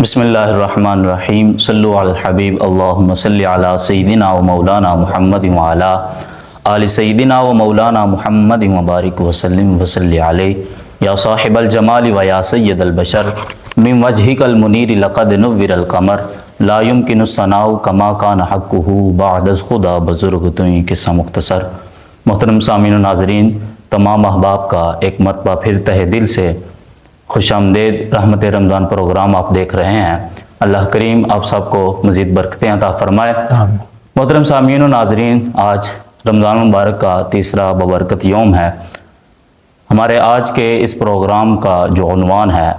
بسم اللہ الرحمن الرحیم صلو علی الحبیب اللہم صلی علی سیدنا و مولانا محمد وعلا آل سیدنا و مولانا محمد وبارک وسلم وصلی علیہ یا صاحب الجمال و یا سید البشر من وجہک المنیر لقد نور القمر لا يمکن الثناء کما کان حقہ بعد از خدا بزرگ توئیں قصہ مختصر۔ محترم سامعین و ناظرین، تمام احباب کا ایک مرتبہ پھر تہ دل سے خوش آمدید۔ رحمت رمضان پروگرام آپ دیکھ رہے ہیں، اللہ کریم آپ سب کو مزید برکتیں عطا فرمائے۔ محترم سامعین و ناظرین، آج رمضان مبارک کا تیسرا ببرکت یوم ہے۔ ہمارے آج کے اس پروگرام کا جو عنوان ہے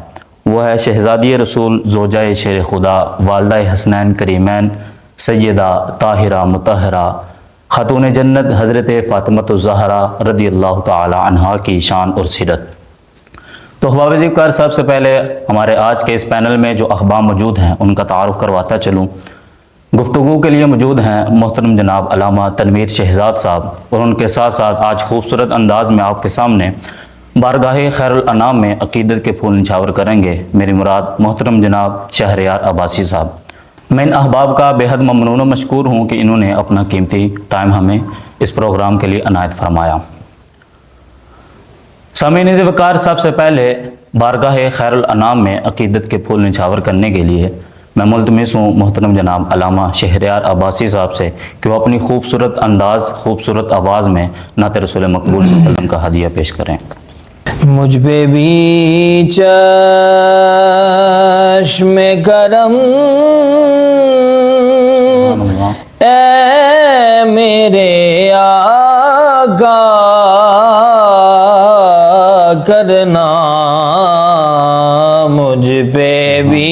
وہ ہے شہزادی رسول زوجہ شیر خدا والدہ حسنین کریمین سیدہ طاہرہ مطہرہ خاتون جنت حضرت فاطمۃ الزہرا رضی اللہ تعالی عنہا کی شان اور سیرت۔ تو احباب ذکر، سب سے پہلے ہمارے آج کے اس پینل میں جو احباب موجود ہیں ان کا تعارف کرواتا چلوں۔ گفتگو کے لیے موجود ہیں محترم جناب علامہ تنویر شہزاد صاحب، اور ان کے ساتھ ساتھ آج خوبصورت انداز میں آپ کے سامنے بارگاہ خیر الانام میں عقیدت کے پھول نچھاور کریں گے میری مراد محترم جناب شہریار عباسی صاحب۔ میں ان احباب کا بے حد ممنون و مشکور ہوں کہ انہوں نے اپنا قیمتی ٹائم ہمیں اس پروگرام کے لیے عنایت فرمایا۔ سامعین وقار، سب سے پہلے بارگاہ خیر الانام میں عقیدت کے پھول نچھاور کرنے کے لیے میں ملتمس ہوں محترم جناب علامہ شہریار عباسی صاحب سے کہ وہ اپنی خوبصورت انداز، خوبصورت آواز میں نعت رسول مقبول صلی اللہ علیہ وسلم کا ہدیہ پیش کریں۔ مجھ پہ بھی چشم کرم اے میرے آقا کرنا، مجھ پہ بھی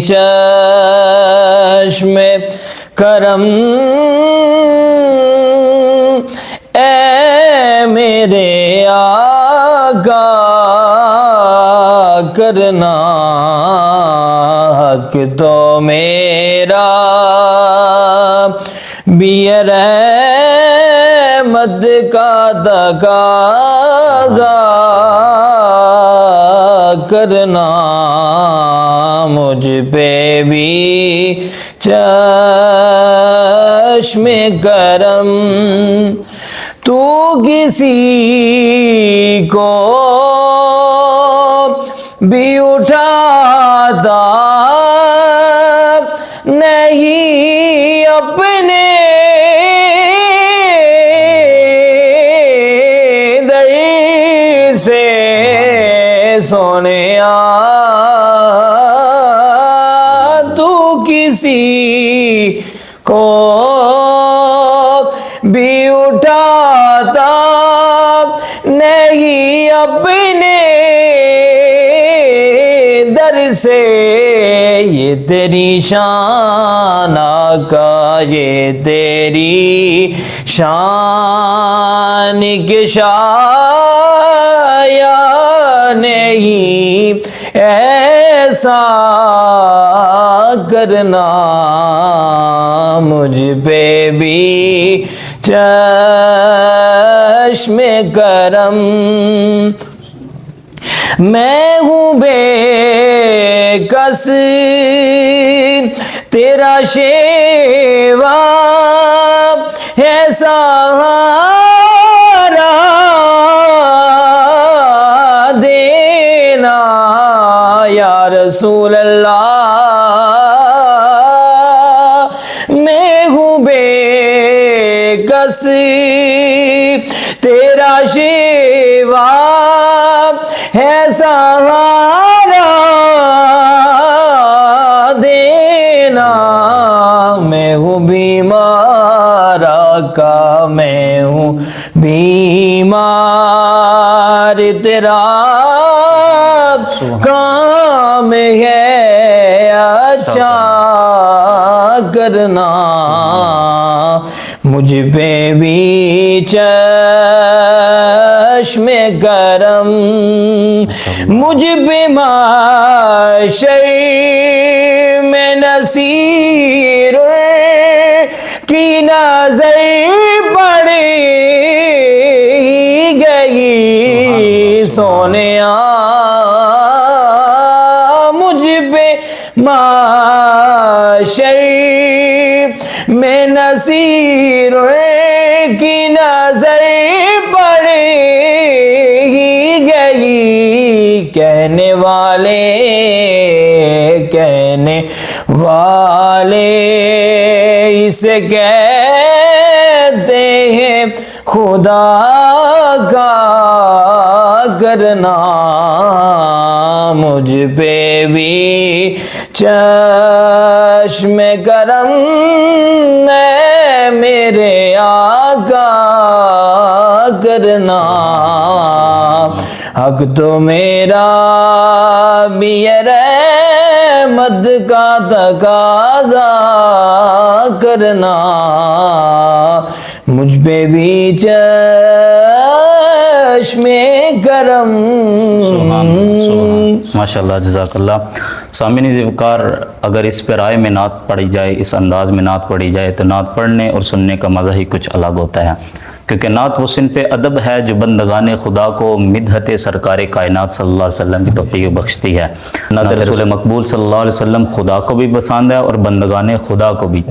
چشم کرم اے میرے آقا کرنا، حق تو میرا بھی رحمت کا تقاضا کرنا، مجھ پہ بھی چشم کرم، تو کسی کو بھی اٹھاتا نہیں اپنے در سے سونیا، تو کسی کو بھی اٹھاتا نہیں اپنے در سے، یہ تیری شان آقا، یہ تیری شان کے شایا نہیں ایسا کرنا، مجھ پہ بھی چشم کرم، میں ہوں بے کس تیرا شیوا ہے سہارا دینا یا رسول اللہ، میں ہوں بے کس تیرا شیوا ہے سہارا دینا، میں ہوں بیمار آقا، میں ہوں بیمار، تیرا کام ہے اچھا کرنا، مجھ پہ بھی چشم کرم، مجھ پہ معاشر میں نصیر کی نظر پڑ گئی، سونیا مجھ پہ معاشر میں نصیر کی نظر پڑ ہی گئی، کہنے والے اسے کہتے ہیں خدا کا کرنا، مجھ پہ بھی چشم کرم ہے میرے آقا کرنا، حق تو میرا بھی ہے رحمت کا تقاضا کرنا، مجھ پہ بھی چشم کرم۔ ماشاء اللہ، جزاک اللہ۔ سامعین ذوالفقار، اگر اس پہ رائے میں نعت پڑھی جائے، اس انداز میں نعت پڑھی جائے تو نعت پڑھنے اور سننے کا مزہ ہی کچھ الگ ہوتا ہے، کیونکہ نعت وہ صنف ادب ہے جو بندگان خدا کو مدحت سرکار کائنات صلی اللہ علیہ وسلم کی توفیق بخشتی ہے۔ نعت رسول مقبول صلی اللہ علیہ وسلم خدا کو بھی پسند ہے اور بندگان خدا کو بھی۔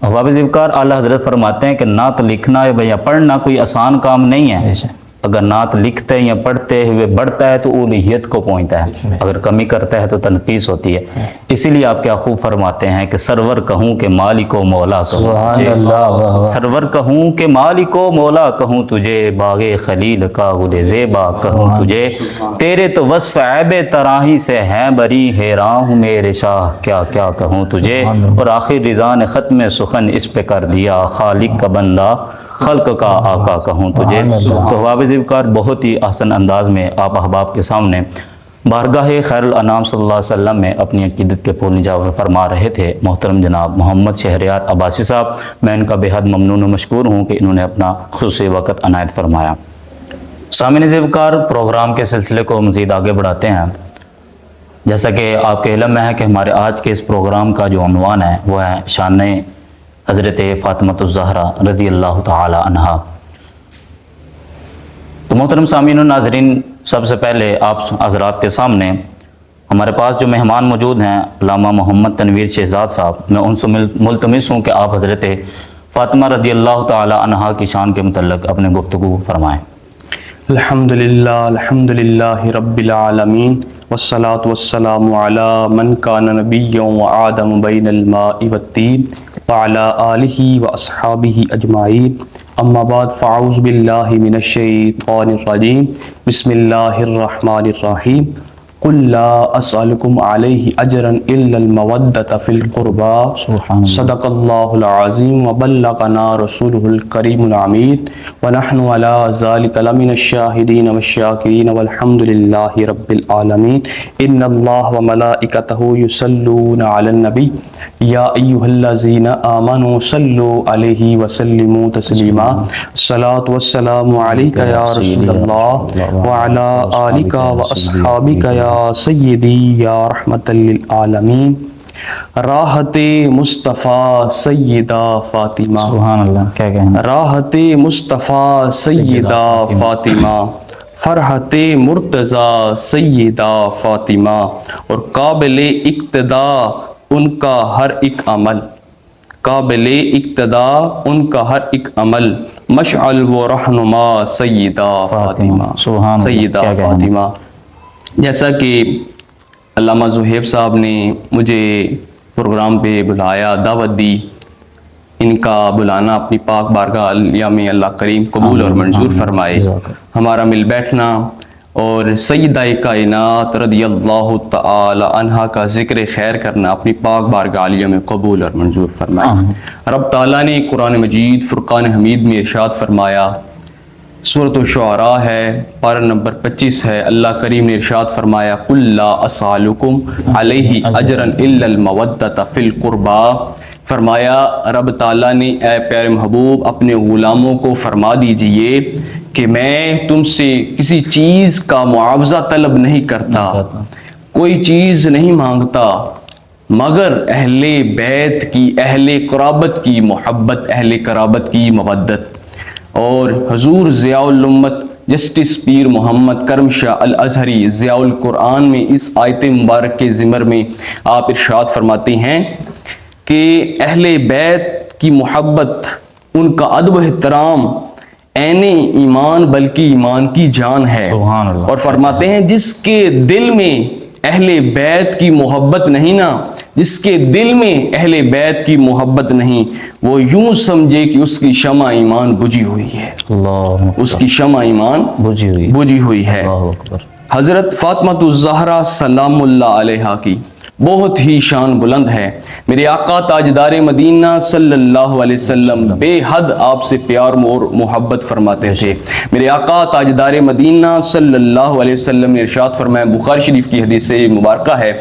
احباب ذوالفقار، اعلیٰ حضرت فرماتے ہیں کہ نعت لکھنا یا پڑھنا کوئی آسان کام نہیں ہے۔ اگر نعت لکھتے یا پڑھتے ہوئے بڑھتا ہے تو اولوہیت کو پہنچتا ہے، اگر کمی کرتا ہے تو تنقیص ہوتی ہے۔ اسی لیے آپ کیا خوب فرماتے ہیں کہ سرور کہوں کہ مالک و مولا کہوں تجھے، سرور کہوں کہ مالک و مولا کہوں تجھے، باغ خلیل کا گل زیبا کہوں تجھے، تیرے تو وصف عیب تراہی سے ہیں بری، حیران ہوں میرے شاہ کیا کیا کہوں تجھے، اور آخر رضا نے ختم سخن اس پہ کر دیا، خالق کا بندہ خلق کا آقا کہوں تجھے۔ تو احباب ذوالفقار، بہت ہی احسن انداز میں آپ احباب کے سامنے بارگاہ خیر الانام صلی اللہ علیہ وسلم میں اپنی عقیدت کے پھول نجاور فرما رہے تھے محترم جناب محمد شہریار عباسی صاحب۔ میں ان کا بے حد ممنون و مشکور ہوں کہ انہوں نے اپنا خصوصی وقت عنایت فرمایا۔ سامعین ذوالفقار، پروگرام کے سلسلے کو مزید آگے بڑھاتے ہیں۔ جیسا کہ آپ کے علم میں ہے کہ ہمارے آج کے اس پروگرام کا جو عنوان ہے وہ ہے شان حضرت فاطمۃ الزہرا رضی اللہ تعالی عنہا۔ تو محترم سامعین و ناظرین، سب سے پہلے آپ حضرات کے سامنے ہمارے پاس جو مہمان موجود ہیں علامہ محمد تنویر شہزاد صاحب، میں ان سے ملتمس ہوں کہ آپ حضرت فاطمہ رضی اللہ تعالی عنہا کی شان کے متعلق اپنے گفتگو فرمائیں۔ الحمدللہ رب العالمین، والصلاة والسلام علی من کان نبیا وآدم بین الماء والطین، وعلی آلہ واصحابہ اجمعین، اما بعد فاعوذ باللہ من الشیطان الرجیم، بسم اللہ الرحمن الرحیم، قل لا اسألکم علیہ اجرا الا المودۃ فی القربى، صدق اللہ العظیم وبلغنا رسولہ الکریم العمید، ونحن علی ذلک لمن الشاہدین والشاکرین والحمد للہ رب العالمین۔ ان اللہ وملائکتہ یصلون علی النبی یا ایھا الذین آمنوا صلوا علیہ وسلموا تسلیما، الصلاۃ والسلام علیک یا رسول اللہ وعلی آلک واصحابک یا سیدی یا رحمت للعالمین، راحت مصطفیٰ سیدہ فاطمہ، سبحان اللہ، کیا کہیں، راحت مصطفیٰ سیدہ فاطمہ، فرحت مرتضیٰ سیدہ فاطمہ، اور قابل اقتدا ان کا ہر ایک عمل، قابل اقتدا ان کا ہر ایک عمل، مشعل و رہنما سیدہ فاطمہ، سبحان اللہ، سیدہ کیا کہیں۔ فاطمہ۔ جیسا کہ علامہ زہیب صاحب نے مجھے پروگرام پہ بلایا، دعوت دی، ان کا بلانا اپنی پاک بارگاہ عالیہ میں اللہ کریم قبول اور منظور فرمائے۔ ہمارا مل بیٹھنا اور سیدہ کائنات رضی اللہ تعالی عنہا کا ذکر خیر کرنا اپنی پاک بارگاہ عالیہ میں قبول اور منظور فرمائے۔ رب تعالیٰ نے قرآن مجید فرقان حمید میں ارشاد فرمایا، سورۃ الشعراء ہے، پارہ نمبر 25 ہے، اللہ کریم نے ارشاد فرمایا، قل لا اسألکم علیہ اجرا الا المودۃ فی القربى۔ فرمایا رب تعالیٰ نے، اے پیارے محبوب اپنے غلاموں کو فرما دیجئے کہ میں تم سے کسی چیز کا معاوضہ طلب نہیں کرتا، کوئی چیز نہیں مانگتا، مگر اہل بیت کی، اہل قرابت کی محبت، اہل قرابت کی مودت۔ اور حضور ضیاء الامت جسٹس پیر محمد کرم شاہ الازہری ضیاء القرآن میں اس آیت مبارک کے ضمن میں آپ ارشاد فرماتے ہیں کہ اہل بیت کی محبت، ان کا ادب و احترام عین ایمان بلکہ ایمان کی جان ہے۔ سبحان اللہ۔ اور فرماتے ہیں جس کے دل میں اہل بیت کی محبت نہیں نا، جس کے دل میں اہل بیت کی محبت نہیں، وہ یوں سمجھے کہ اس کی شمع ایمان بجھی ہوئی ہے، اللہ اس کی شمع ایمان بجھی ہوئی ہے۔ اللہ اکبر۔ حضرت فاطمہ الزہرا سلام اللہ علیہا کی بہت ہی شان بلند ہے۔ میرے آقا تاجدار مدینہ صلی اللہ علیہ وسلم بے حد آپ سے پیار اور محبت فرماتے تھے۔ میرے آقا تاجدار مدینہ صلی اللہ علیہ وسلم نے ارشاد فرمایا، بخاری شریف کی حدیث مبارکہ ہے،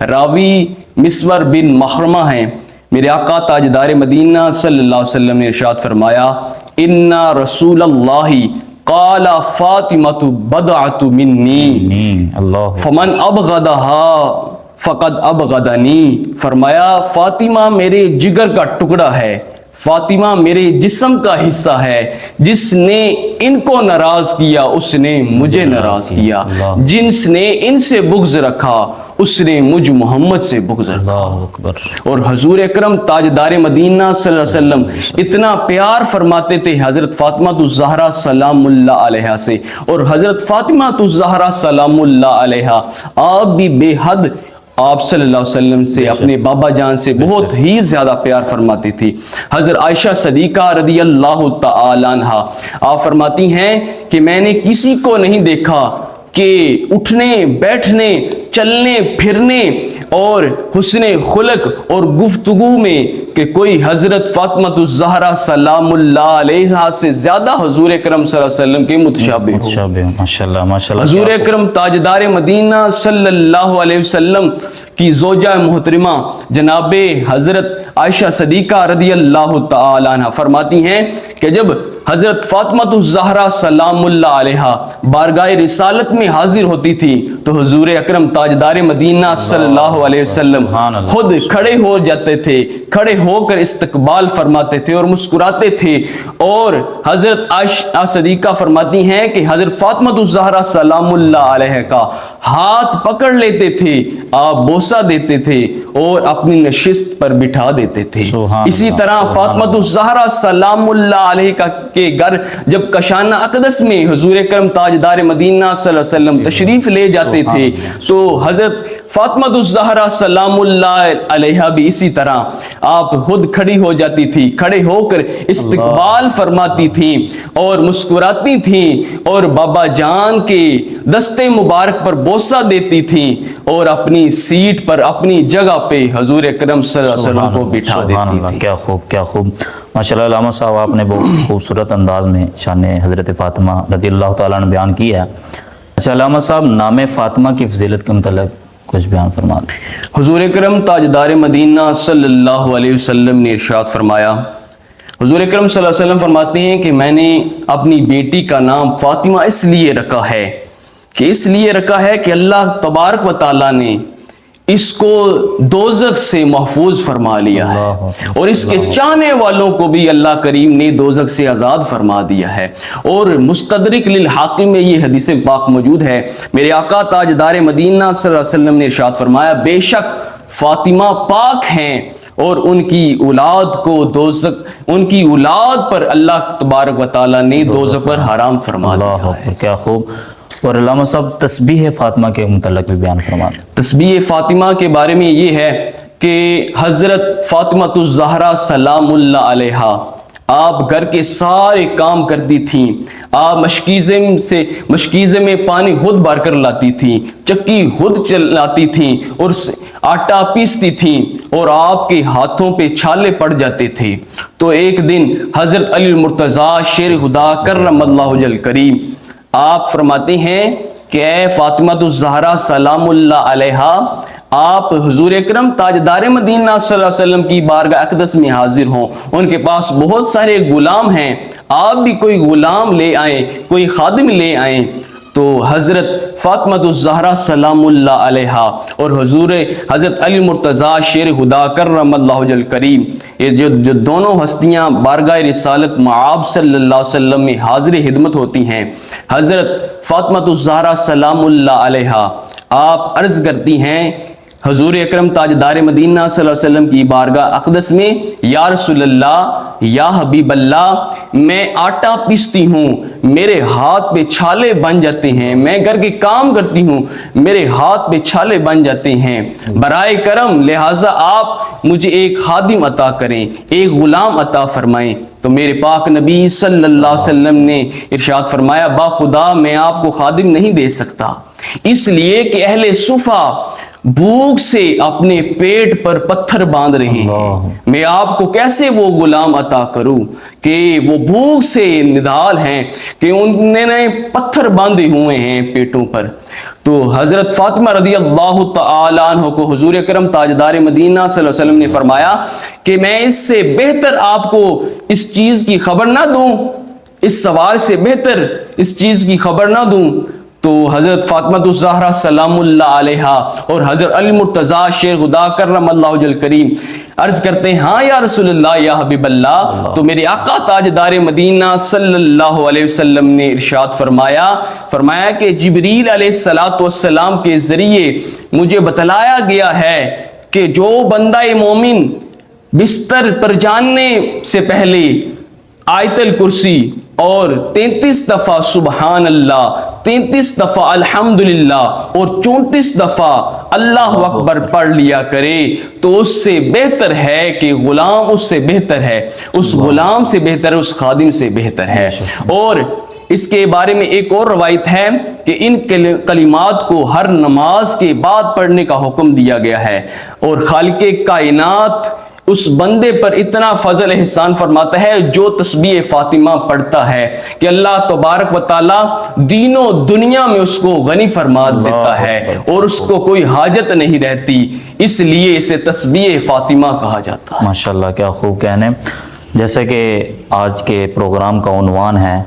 راوی مسور بن مخرمہ ہیں، میرے آقا تاجدار مدینہ صلی اللہ علیہ وسلم نے ارشاد فرمایا، ان رسول اللہ قال فاطمہ بضعۃ منی اللہ فمن ابغضها فقد ابغضنی، فرمایا فاطمہ میرے جگر کا ٹکڑا ہے، فاطمہ میرے جسم کا حصہ ہے، جس نے ان کو ناراض کیا اس نے مجھے ناراض کیا، جس نے ان سے بغض رکھا اس نے مجھ محمد سے بغض رکھا۔ اللہ اکبر۔ اور حضور اکرم تاجدار مدینہ صلی اللہ علیہ وسلم اتنا پیار فرماتے تھے حضرت فاطمہ الزہرا سلام اللہ علیہا سے، اور حضرت فاطمہ الزہرا سلام اللہ علیہا آپ بھی بے حد آپ صلی اللہ علیہ وسلم سے، اپنے بابا جان سے بہت ہی زیادہ پیار فرماتی تھی۔ حضرت عائشہ صدیقہ رضی اللہ تعالی عنہا آپ فرماتی ہیں کہ میں نے کسی کو نہیں دیکھا کہ اٹھنے بیٹھنے چلنے پھرنے اور حسن خلق اور گفتگو میں کہ کوئی حضرت فاطمہ الزہرا سلام اللہ علیہا سے زیادہ حضور اکرم صلی اللہ علیہ وسلم کے متشابہ ہو۔ ماشاءاللہ ماشاءاللہ۔ حضور اکرم تاجدار مدینہ صلی اللہ علیہ وسلم کی زوجہ محترمہ جناب حضرت عائشہ صدیقہ رضی اللہ تعالی عنہ فرماتی ہیں کہ جب حضرت فاطمہ الزہرا سلام اللہ علیہا بارگاہ رسالت میں حاضر ہوتی تھی تو حضور اکرم تاجدار مدینہ صلی اللہ علیہ وسلم خود کھڑے ہو جاتے تھے، کھڑے ہو کر استقبال فرماتے تھے اور مسکراتے تھے، اور حضرت عائشہ صدیقہ فرماتی ہیں کہ حضرت فاطمہ الزہرا سلام اللہ علیہ کا ہاتھ پکڑ لیتے تھے، آپ بوسہ دیتے تھے اور اپنی نشست پر بٹھا دیتے تھے۔ اسی طرح فاطمہ الزہرا سلام اللہ علیہ کے گھر جب کشانہ اقدس میں حضور اکرم تاجدار مدینہ صلی اللہ علیہ وسلم تشریف لے جاتے تھے تو حضرت فاطمہ الزہرا سلام اللہ علیہ بھی اسی طرح آپ خود کھڑی ہو جاتی تھی، کھڑے ہو کر استقبال فرماتی تھیں اور مسکراتی تھیں اور بابا جان کے دستے مبارک پر بوسہ دیتی تھیں اور اپنی سیٹ پر اپنی جگہ پہ حضور اکرم صلی اللہ علیہ وسلم کو بٹھا دیتی تھی۔ کیا خوب کیا خوب، ماشاءاللہ علامہ صاحب آپ نے بہت خوبصورت انداز میں شان حضرت فاطمہ رضی اللہ تعالیٰ عنہ بیان کی ہے۔ اچھا علامہ صاحب، نام فاطمہ کی فضیلت کے متعلق کچھ بیان فرما دیں۔ حضور اکرم تاجدار مدینہ صلی اللہ علیہ وسلم نے ارشاد فرمایا، حضور اکرم صلی اللہ علیہ وسلم فرماتے ہیں کہ میں نے اپنی بیٹی کا نام فاطمہ اس لیے رکھا ہے کہ اللہ تبارک و تعالیٰ نے اس کو دوزخ سے محفوظ فرما لیا ہے اور اس کے چاہنے والوں کو بھی اللہ کریم نے دوزخ سے آزاد فرما دیا ہے۔ اور مستدرک للحاکم میں یہ حدیث پاک موجود ہے، میرے آقا تاجدار مدینہ صلی اللہ علیہ وسلم نے ارشاد فرمایا، بے شک فاطمہ پاک ہیں اور ان کی اولاد پر اللہ تبارک و تعالیٰ نے دوزخ پر حرام فرما دیا ہے۔ کیا خوب۔ اور علامہ صاحب تسبیح فاطمہ کے متعلق بھی بیان فرما دیں۔ تسبیح فاطمہ کے بارے میں یہ ہے کہ حضرت فاطمہ الزہرا سلام اللہ علیہا آپ گھر کے سارے کام کرتی تھیں، آپ مشکیزے میں پانی خود بھر کر لاتی تھیں، چکی خود چلاتی تھیں اور آٹا پیستی تھیں اور آپ کے ہاتھوں پہ چھالے پڑ جاتے تھے۔ تو ایک دن حضرت علی المرتضیٰ شیر خدا کرم اللہ وجہ الکریم آپ فرماتے ہیں کہ اے فاطمہ الزہرا سلام اللہ علیہا، آپ حضور اکرم تاجدار مدینہ صلی اللہ علیہ وسلم کی بارگاہ اقدس میں حاضر ہوں، ان کے پاس بہت سارے غلام ہیں، آپ بھی کوئی غلام لے آئیں، کوئی خادم لے آئیں۔ تو حضرت فاطمہ الزہرا سلام اللہ علیہا اور حضور حضرت علی مرتضیٰ شیر خدا کرم اللہ وجہ کریم، یہ جو دونوں ہستیاں بارگاہ رسالت معاب صلی اللہ علیہ وسلم میں حاضر خدمت ہوتی ہیں، حضرت فاطمہ الزہرا سلام اللہ علیہا آپ عرض کرتی ہیں حضور اکرم تاجدار مدینہ صلی اللہ علیہ وسلم کی بارگاہ اقدس میں، یا رسول اللہ، یا حبیب اللہ، میں آٹا پیستی ہوں، میرے ہاتھ پہ چھالے بن جاتے ہیں، میں گھر کے کام کرتی ہوں، میرے ہاتھ پہ چھالے بن جاتے ہیں، برائے کرم لہٰذا آپ مجھے ایک خادم عطا کریں، ایک غلام عطا فرمائیں۔ تو میرے پاک نبی صلی اللہ علیہ وسلم نے ارشاد فرمایا، با خدا میں آپ کو خادم نہیں دے سکتا، اس لیے کہ اہل صفا بھوک سے اپنے پیٹ پر پتھر باندھ رہے ہیں، میں آپ کو کیسے وہ غلام عطا کروں کہ وہ بھوک سے نڈال ہیں کہ انہوں نے پتھر باندھے ہوئے ہیں پیٹوں پر۔ تو حضرت فاطمہ رضی اللہ تعالی عنہ کو حضور اکرم تاجدار مدینہ صلی اللہ علیہ وسلم نے فرمایا کہ میں اس سے بہتر آپ کو اس چیز کی خبر نہ دوں، اس سوال سے بہتر اس چیز کی خبر نہ دوں۔ تو حضرت فاطمہ الزہرا سلام اللہ علیہا اور حضرت علی مرتضیٰ شیر خدا کرم اللہ وجہ کریم عرض کرتے ہیں، ہاں یا رسول اللہ، یا حبیب اللہ۔ تو میرے آقا تاجدار مدینہ صلی اللہ علیہ وسلم نے ارشاد فرمایا کہ جبریل علیہ السلام کے ذریعے مجھے بتلایا گیا ہے کہ جو بندہ مومن بستر پر جانے سے پہلے آیت الکرسی اور 33 دفعہ سبحان اللہ، 33 دفعہ الحمدللہ اور 34 دفعہ اللہ اکبر پڑھ لیا کرے تو اس سے بہتر ہے کہ غلام اس سے بہتر ہے، اس غلام سے بہتر ہے، اس خادم سے بہتر ہے۔ اور اس کے بارے میں ایک اور روایت ہے کہ ان کلمات کو ہر نماز کے بعد پڑھنے کا حکم دیا گیا ہے، اور خالق کائنات اس بندے پر اتنا فضل احسان فرماتا ہے جو تسبیح فاطمہ پڑھتا ہے کہ اللہ تبارک و تعالی دین و دنیا میں اس کو غنی فرما دیتا ہے اور اس کو کوئی حاجت نہیں رہتی، اس لیے اسے تسبیح فاطمہ کہا جاتا ہے۔ ماشاءاللہ، کیا خوب کہنے۔ جیسے کہ آج کے پروگرام کا عنوان ہے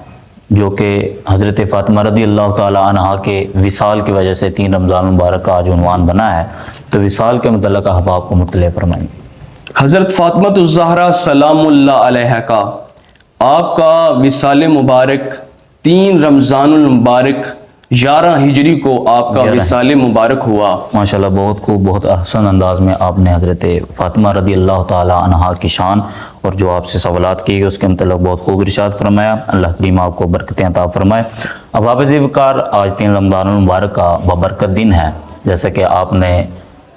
جو کہ حضرت فاطمہ رضی اللہ تعالی عنہا کے وصال کی وجہ سے 3 رمضان المبارک کا آج عنوان بنا ہے، تو وصال کے متعلق احباب کو مطلع فرمائیں۔ حضرت فاطمہ الزہرا سلام اللہ علیہ کا آپ کا وصال مبارک 3 رمضان المبارک 11 ہجری کو آپ کا وصال مبارک ہوا۔ ماشاءاللہ، بہت خوب، بہت احسن انداز میں آپ نے حضرت فاطمہ رضی اللہ تعالی عنہا کی شان اور جو آپ سے سوالات کی گئے اس کے متعلق بہت خوب ارشاد فرمایا۔ اللہ کریم آپ کو برکتیں عطا فرمائے۔ اب آپ وقار، آج 3 رمضان المبارک کا بابرکت دن ہے، جیسا کہ آپ نے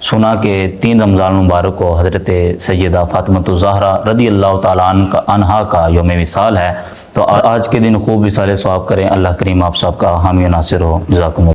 سنا کہ 3 رمضان المبارک کو حضرت سیدہ فاطمہ الزہرا رضی اللہ تعالیٰ عنہا کا یوم وصال ہے، تو آج کے دن خوب وصال ثواب کریں۔ اللہ کریم آپ سب کا حامی و ناصر ہو۔ جزاکم اللہ۔